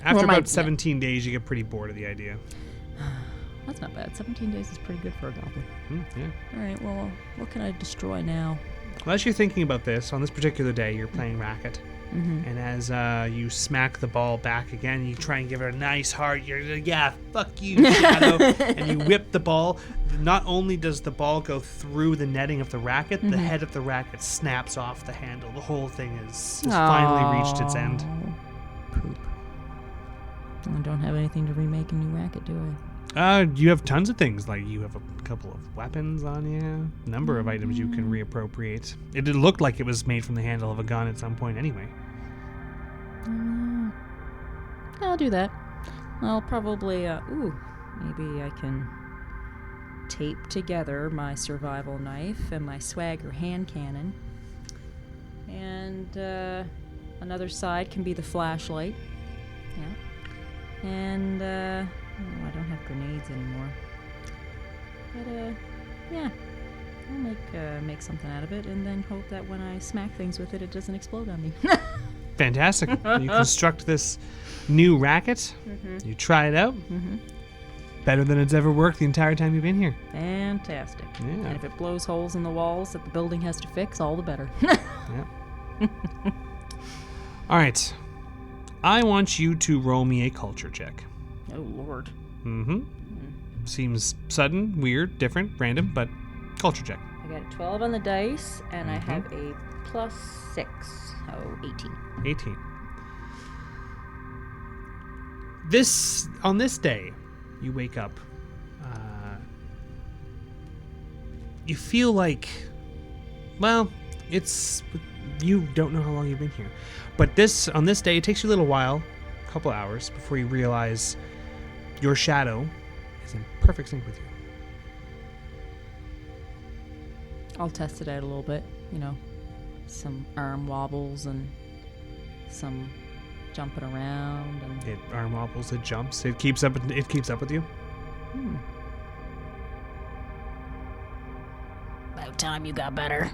After my- about 17 days, you get pretty bored of the idea. That's not bad. 17 days is pretty good for a goblin. Yeah. All right, well, what can I destroy now? Well, as you're thinking about this, on this particular day, you're playing racket. And as you smack the ball back again, you try and give it a nice hard, you're like, yeah, fuck you, Shadow. And you whip the ball. Not only does the ball go through the netting of the racket, the head of the racket snaps off the handle. The whole thing has finally reached its end. Poop. I don't have anything to remake a new racket, do I? You have tons of things. Like you have a couple of weapons on you, a number of items you can reappropriate. It did look like it was made from the handle of a gun at some point anyway. I'll do that. I'll probably, maybe I can tape together my survival knife and my swagger hand cannon. And, another side can be the flashlight. Yeah. And, I don't have grenades anymore. But, yeah. I'll make something out of it and then hope that when I smack things with it, it doesn't explode on me. Fantastic. You construct this new racket. You try it out. Better than it's ever worked the entire time you've been here. Fantastic. Yeah. And if it blows holes in the walls that the building has to fix, all the better. Yeah. All right. I want you to roll me a culture check. Oh, Lord. Mm-hmm. Seems sudden, weird, different, random, but culture check. I got a 12 on the dice, and I have a +6, so 18. 18. On this day, you wake up. You feel like, well, you don't know how long you've been here, but on this day, it takes you a little while, a couple hours, before you realize your shadow is in perfect sync with you. I'll test it out a little bit, some arm wobbles and some jumping around and It arm wobbles, it jumps, it keeps up with you. About time you got better.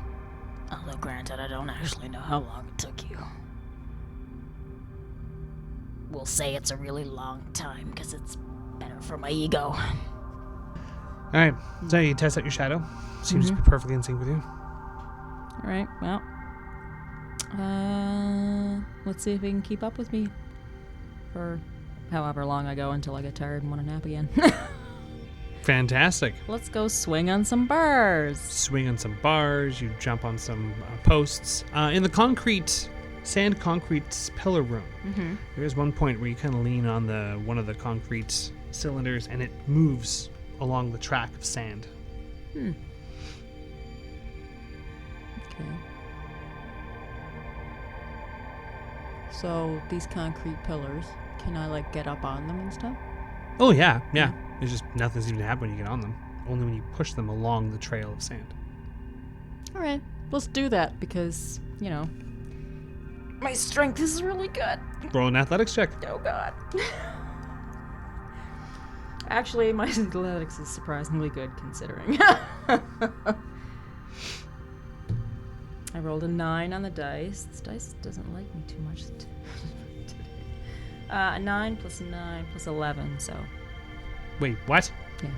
Although granted, I don't actually know how long it took you. We'll say it's a really long time, because it's better for my ego. Alright, so you test out your shadow. Seems to be perfectly in sync with you. All right, well, let's see if he can keep up with me for however long I go until I get tired and want to nap again. Fantastic. Let's go swing on some bars. Swing on some bars, you jump on some posts. In the sand concrete pillar room, there is one point where you kind of lean on one of the concrete cylinders and it moves along the track of sand. Okay. So these concrete pillars, can I get up on them and stuff? Oh yeah. There's just nothing seems to happen when you get on them. Only when you push them along the trail of sand. All right, let's do that because, my strength is really good. Roll an athletics check. Oh, God. Actually, my athletics is surprisingly good considering. I rolled a 9 on the dice. This dice doesn't like me too much today. 9 plus 9 plus 11, so... Wait, what? Yeah.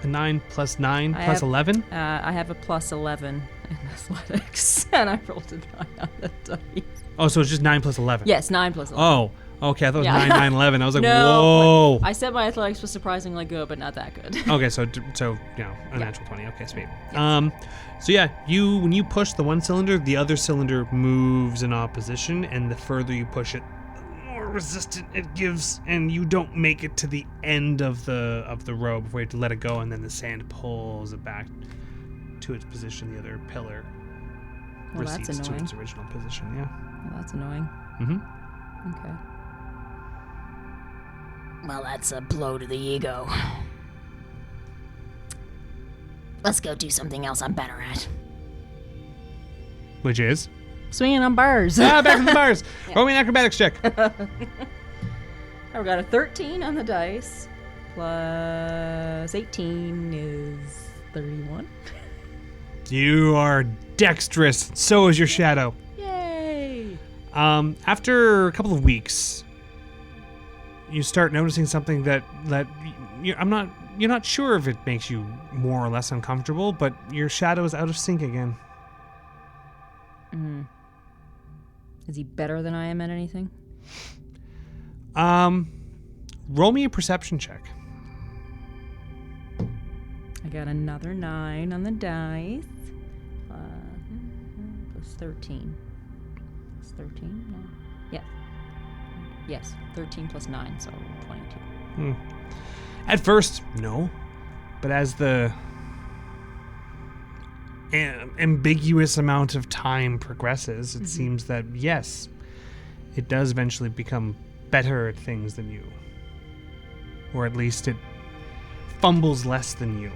A 9 plus 9 plus 11? I have a plus 11 in athletics, and I rolled a 9 on the dice. Oh, so it's just 9 plus 11? Yes, 9 plus 11. Oh, okay. I thought it was 9, 9, 11. I was like, No, whoa. I said my athletics was surprisingly good, but not that good. Okay, so a natural 20. Okay, sweet. So yeah, when you push the one cylinder, the other cylinder moves in opposition, and the further you push it, the more resistant it gives, and you don't make it to the end of the row before you have to let it go, and then the sand pulls it back to its position. The other pillar Well, that's recedes to annoying. its original position. Yeah. Well, that's annoying. Okay. Well, that's a blow to the ego. Let's go do something else I'm better at. Which is? Swinging on bars. Back to the bars. Roll me an acrobatics check. I've got a 13 on the dice. Plus 18 is 31. You are dexterous. So is your shadow. Yay! After a couple of weeks, you start noticing something that you're not sure if it makes you more or less uncomfortable, but your shadow is out of sync again. Is he better than I am at anything? Roll me a perception check. I got another 9 on the dice. Plus 13. Plus 13? No. Yeah. Yes, 13 plus 9, so 22. At first, no. But as the ambiguous amount of time progresses, it seems that, yes, it does eventually become better at things than you. Or at least it fumbles less than you.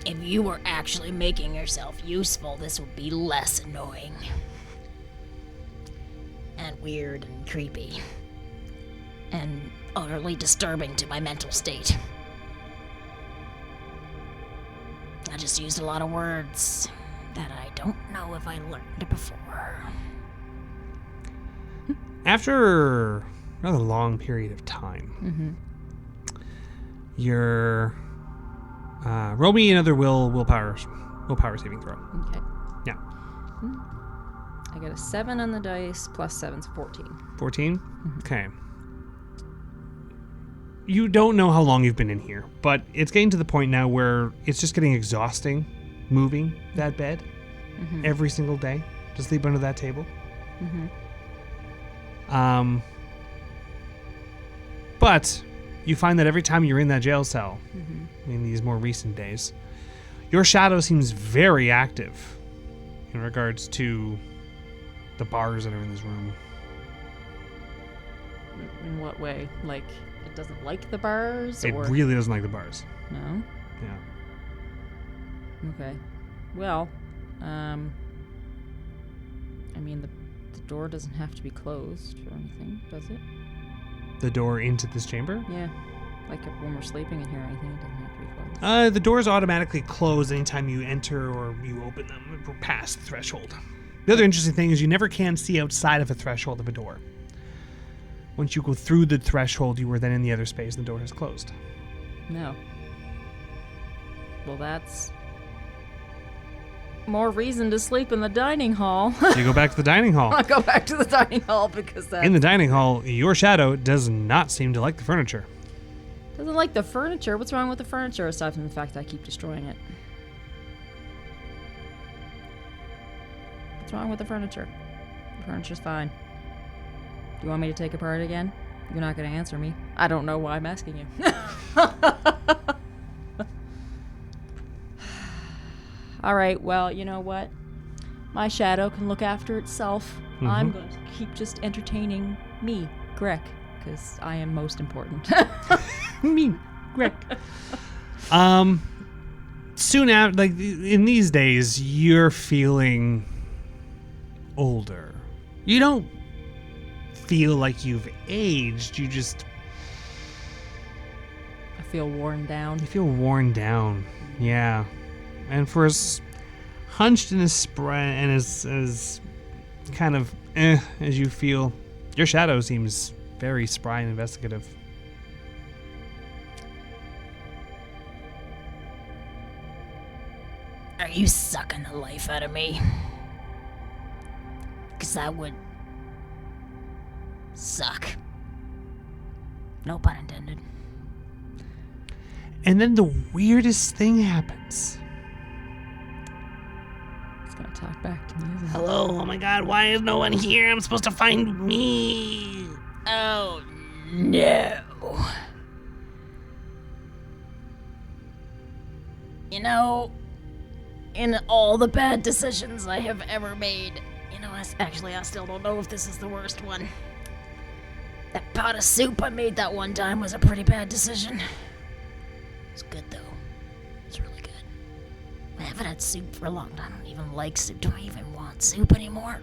If you were actually making yourself useful, this would be less annoying. And weird and creepy. And utterly disturbing to my mental state. I just used a lot of words that I don't know if I learned before. After a rather long period of time, your roll me another willpower saving throw. Okay. I got a 7 on the dice, plus 7's 14. 14? Okay. You don't know how long you've been in here, but it's getting to the point now where it's just getting exhausting moving that bed every single day to sleep under that table. But you find that every time you're in that jail cell, in these more recent days, your shadow seems very active in regards to the bars that are in this room. In what way? Like, it doesn't like the bars? It or? really doesn't like the bars. No? Yeah. Okay. Well, I mean, the door doesn't have to be closed or anything, does it? The door into this chamber? Yeah. Like if when we're sleeping in here or anything, it doesn't have to be closed. The doors automatically close anytime you enter or you open them or pass the threshold. The other interesting thing is you never can see outside of a threshold of a door. Once you go through the threshold, you are then in the other space and the door has closed. No. Well, that's more reason to sleep in the dining hall. So you go back to the dining hall. I'll go back to the dining hall because that In the dining hall, your shadow does not seem to like the furniture. doesn't like the furniture. What's wrong with the furniture aside from the fact that I keep destroying it? What's wrong with the furniture? The furniture's fine. Do you want me to take it apart again? You're not going to answer me. I don't know why I'm asking you. All right, well, you know what? My shadow can look after itself. I'm going to keep just entertaining me, Grek, because I am most important. Me, Greg. Soon after, like in these days, you're feeling older. You don't feel like you've aged. You just I feel worn down. you feel worn down. Yeah, and for as hunched and as spread and as kind of as you feel, your shadow seems very spry and investigative. Are you sucking the life out of me? Because that would suck. No pun intended. And then the weirdest thing happens. It's going to talk back to me, isn't it? Hello, oh my god, why is no one here? I'm supposed to find me. Oh, no. You know, in all the bad decisions I have ever made, you know, I still don't know if this is the worst one. That pot of soup I made that one time was a pretty bad decision. It's good, though. It's really good. I haven't had soup for a long time. I don't even like soup. Do I even want soup anymore?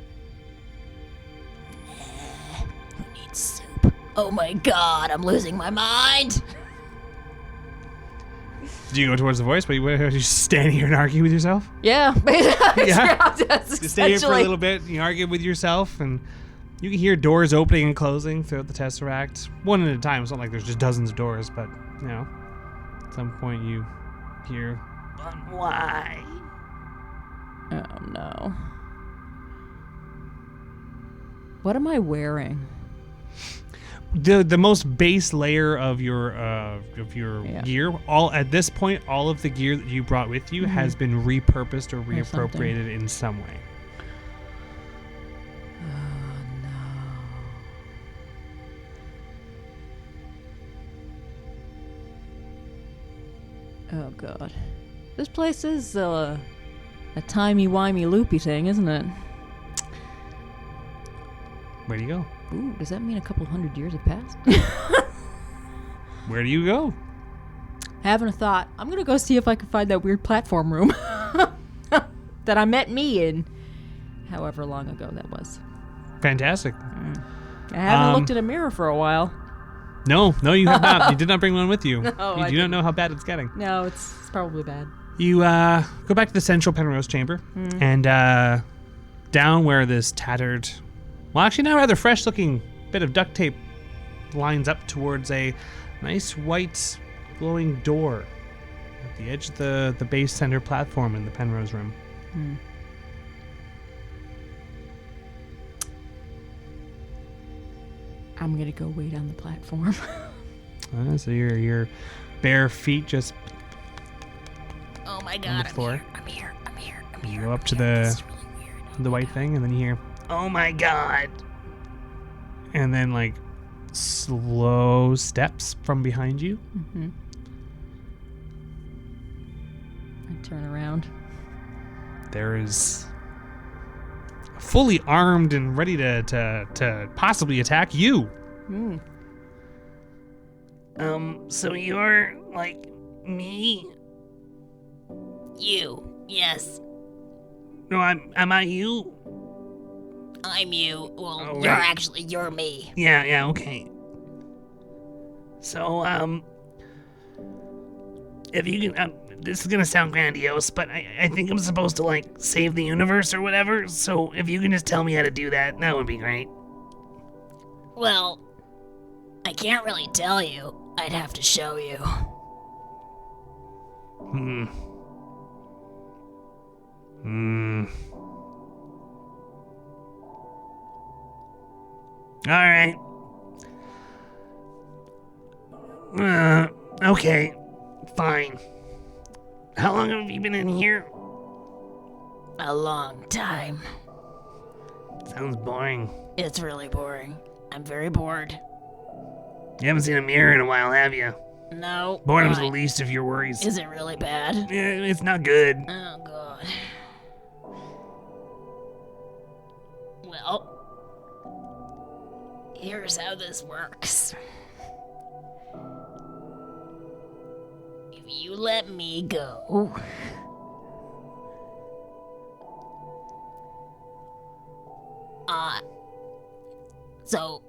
Nah. Who needs soup? Oh my god, I'm losing my mind! Do you go towards the voice? But are you standing here and arguing with yourself? Yeah. Yeah. That's You stay here for a essentially- little bit, and you argue with yourself, and you can hear doors opening and closing throughout the tesseract. One at a time. It's not like there's just dozens of doors, but, you know, at some point you hear, But why? Oh, no. What am I wearing? the most base layer of your Yeah. gear. All at this point, all of the gear that you brought with you has been repurposed or reappropriated in some way. Oh, God. This place is a timey-wimey loopy thing, isn't it? Where do you go? Ooh, does that mean a couple hundred years have passed? Where do you go? Having a thought. I'm going to go see if I can find that weird platform room that I met me in however long ago that was. Fantastic. I haven't looked at a mirror for a while. No, you have not. You did not bring one with you. No, you I do not know how bad it's getting. No, it's probably bad. You go back to the central Penrose chamber, and down where this tattered, well, actually now rather fresh-looking bit of duct tape lines up towards a nice white glowing door at the edge of the base center platform in the Penrose room. I'm gonna go wait on the platform. So your bare feet just Oh my on god, the floor. I'm here. You go up to This the is really weird. the white thing, and then you hear, Oh my god. and then like slow steps from behind you. Mm-hmm. I turn around. There is fully armed and ready to possibly attack you. Mm. So you're like me? You, yes, No, am I you? I'm you. Well, Oh, you're right. you're me. Yeah, okay. So, if you can, this is gonna sound grandiose, but I think I'm supposed to, like, save the universe or whatever, so if you can just tell me how to do that, that would be great. Well, I can't really tell you. I'd have to show you. Alright. Okay. Fine. How long have you been in here? A long time. Sounds boring. It's really boring. I'm very bored. You haven't seen a mirror in a while, have you? No. Boredom's why? the least of your worries. Is it really bad? Yeah, it's not good. Oh god. Well, here's how this works. If you let me go, so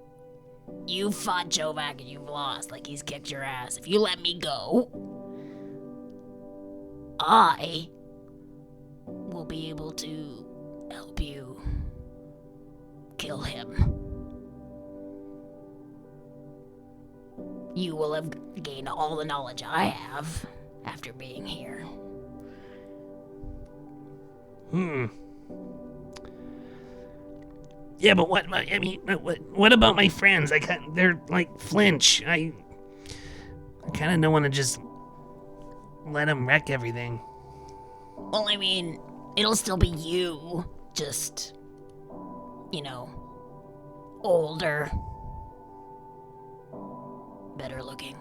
you fought Jovac and you've lost, like he's kicked your ass. If you let me go, I will be able to help you kill him. You will have gained all the knowledge I have after being here. Yeah, but what about my friends? They're like flinch. I kind of don't want to just let them wreck everything. Well, I mean, it'll still be you, just, older, better looking.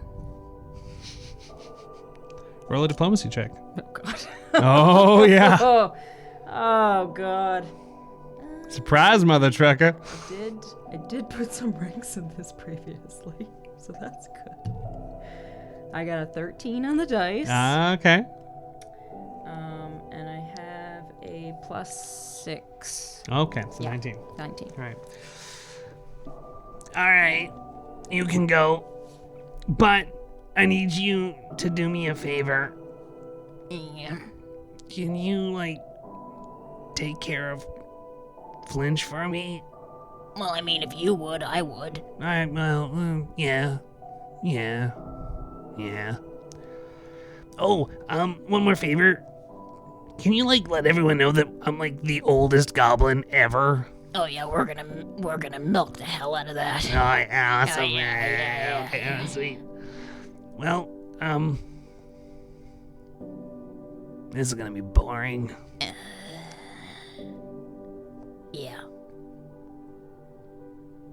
Roll a diplomacy check. Oh god. Oh yeah. Oh god. Surprise, mother trucker. I did put some ranks in this previously, so that's good. I got a 13 on the dice. Okay. And I have a +6. Okay, so Yeah. 19. 19. All right. All right, you can go, but I need you to do me a favor. Yeah. Can you take care of Flinch for me? Well, I mean, if you would, I would. Yeah. Oh, one more favor. Can you let everyone know that I'm the oldest goblin ever? Oh yeah, we're gonna milk the hell out of that. Oh, yeah, awesome. Oh, yeah. Okay, sweet. Well, this is gonna be boring. Yeah.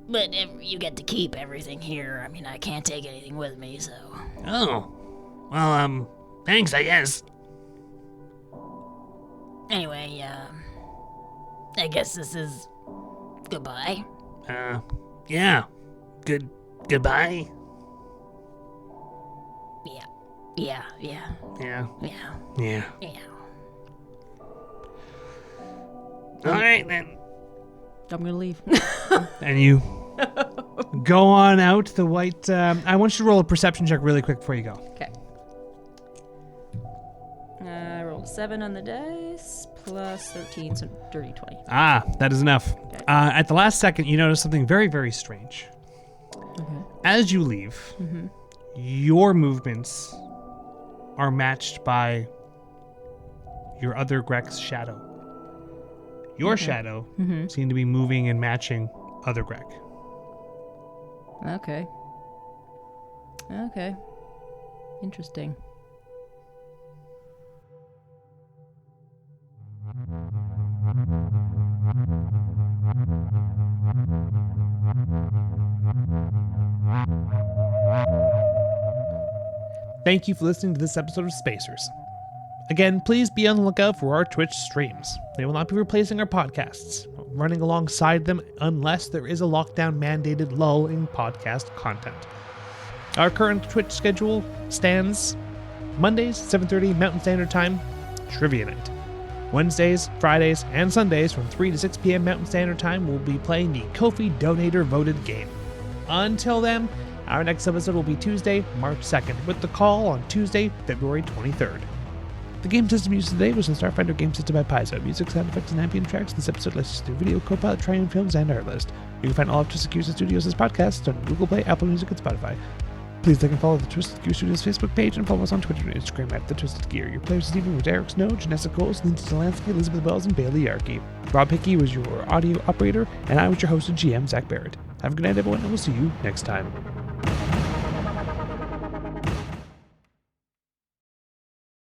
But you get to keep everything here. I mean, I can't take anything with me, so. Oh, well, thanks, I guess. Anyway, I guess this is goodbye. Yeah. Goodbye. Yeah. All right then. I'm gonna leave. And you go on out the white. I want you to roll a perception check really quick before you go. Okay. I rolled a 7 on the dice, +13, so dirty 20. Ah, that is enough. Okay. At the last second, you notice something very, very strange. Okay. As you leave, your movements are matched by your other Grek's shadow. Your shadow seemed to be moving and matching other Grek. Okay. Okay. Interesting. Thank you for listening to this episode of Spacers. Again, please be on the lookout for our Twitch streams. They will not be replacing our podcasts, running alongside them unless there is a lockdown-mandated lull in podcast content. Our current Twitch schedule stands Mondays, 7:30 Mountain Standard Time, Trivia Night. Wednesdays, Fridays, and Sundays from 3 to 6 p.m. Mountain Standard Time, we'll be playing the Ko-fi Donator voted game. Until then, our next episode will be Tuesday, March 2nd, with the call on Tuesday, February 23rd. The game system used today was the Starfinder game system by Paizo. Music, sound effects, and ambient tracks in this episode licensed through Video Copilot, Triumph Films, and Artlist. You can find all of Twisted Gears Studios' podcasts on Google Play, Apple Music, and Spotify. Please like and follow the Twisted Gear Studios Facebook page and follow us on Twitter and Instagram at The Twisted Gear. Your players this evening were Derek Snow, Janessa Coles, Lindsay Delansky, Elizabeth Wells, and Bailey Yarkey. Rob Hickey was your audio operator, and I was your host and GM, Zach Barrett. Have a good night, everyone, and we'll see you next time.